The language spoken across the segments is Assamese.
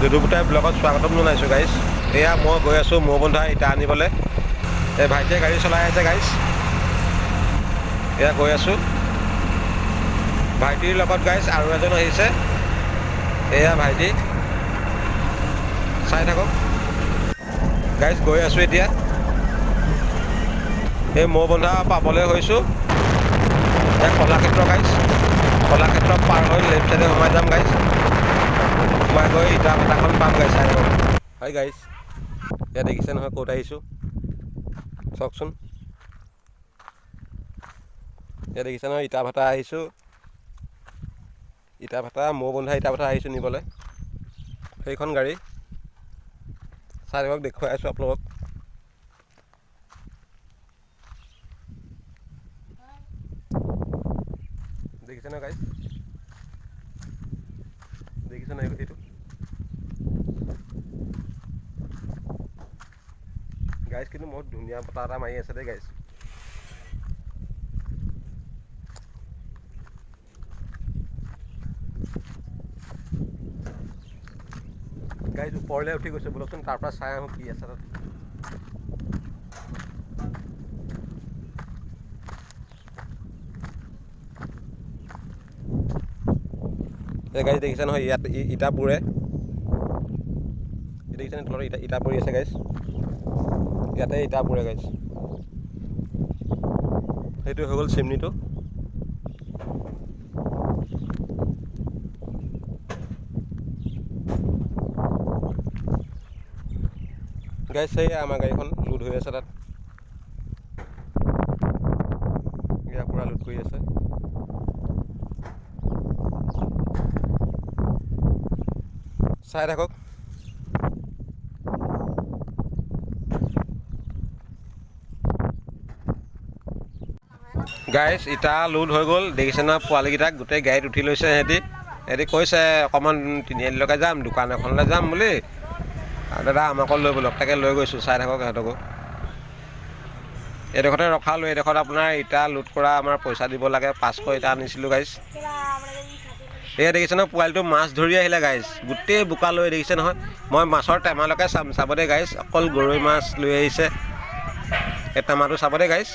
দুদুপুতাই ব্লগত স্বাগতম জনাইছোঁ গাইছ। এয়া মই গৈ আছোঁ মোৰ বন্ধা ইটা আনিবলৈ। এই ভাইটিয়ে গাড়ী চলাই আছে গাইছ। এয়া গৈ আছোঁ ভাইটিৰ লগত গাইছ। আৰু এজন আহিছে, এয়া ভাইটি, চাই থাকক গাইছ। গৈ আছোঁ এতিয়া এই মোৰ বন্ধা পাবলৈ হৈছোঁ। এয়া কলাক্ষেত্ৰ গাইছ। কলাক্ষেত্ৰ পাৰ হৈ লেফ্ট চাইডে সোমাই যাম গাইছ। সোমাই গৈ ইটা ভাটাখন পাম গাইছ। চাই থাকক হয় গাইছ। এয়া দেখিছে নহয় ক'ত আহিছোঁ, চাওকচোন। এয়া দেখিছে নহয় ইটা ভাটা আহিছোঁ। ইটা ভাটা মোৰ বন্ধা ইটা ভাটা আহিছোঁ নিবলৈ। সেইখন গাড়ী চাই থাকক, দেখুৱাই আছোঁ আপোনালোকক। দেখিছে নহয় গাইছ, দেখিছে নহয় এইটো গাইছ। কিন্তু বহুত ধুনীয়া বতাহ এটা মাৰি আছে দেই গাইছ। গাইছ ওপৰলৈ উঠি গৈছোঁ, বলকচোন তাৰ পৰা চাই আহোঁ কি আছে তাত। এই গাইছ দেখিছে নহয় ইয়াত ইটা পুৰে। দেখিছে নহয় তলত ইটা পৰি আছে গাইছ। ইয়াতে ইটা পুৰে গাইছ। সেইটো হৈ গ'ল চিমনিটো। গাইছ এই আমাৰ গাড়ীখন লোড হৈ আছে তাত। ইয়াৰ পূৰা লোড কৰি আছে। চাই থাকক। গাইছ ইটা লোড হৈ গ'ল। দেখিছে নহয় পোৱালীকেইটাক গোটেই গাড়ীত উঠি লৈছে সিহঁতি কৈছে অকণমান তিনিআলিলৈকে যাম, দোকান এখনলৈ যাম বুলি। দাদা আমাকো লৈ ব'লক, তাকে লৈ গৈছোঁ। চাই থাকক সিহঁতকো। এইডোখৰতে ৰখালোঁ। এইডোখৰত আপোনাৰ ইটা লোড কৰা আমাৰ পইচা দিব লাগে। 500 ইটা আনিছিলোঁ গাইছ। এয়া দেখিছে নহয় পোৱালিটো মাছ ধৰি আহিলে গাইছ। গোটেই বোকা লৈ দেখিছে নহয়। মই মাছৰ টেমালৈকে চাব দে গাইছ। অকল গৰৈ মাছ লৈ আহিছে। এই টেমাটো চাব দে গাইছ।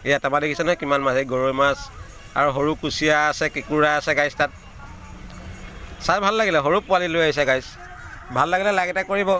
এই টেমা দেখিছে নহয় কিমান মাছ। এই গৰৈ মাছ আৰু সৰু কুচিয়া আছে, কেঁকুৰা আছে গাইছ তাত। চাই ভাল লাগিলে, সৰু পোৱালি লৈ আহিছে গাইছ। ভাল লাগিলে লাইক এটা কৰিব।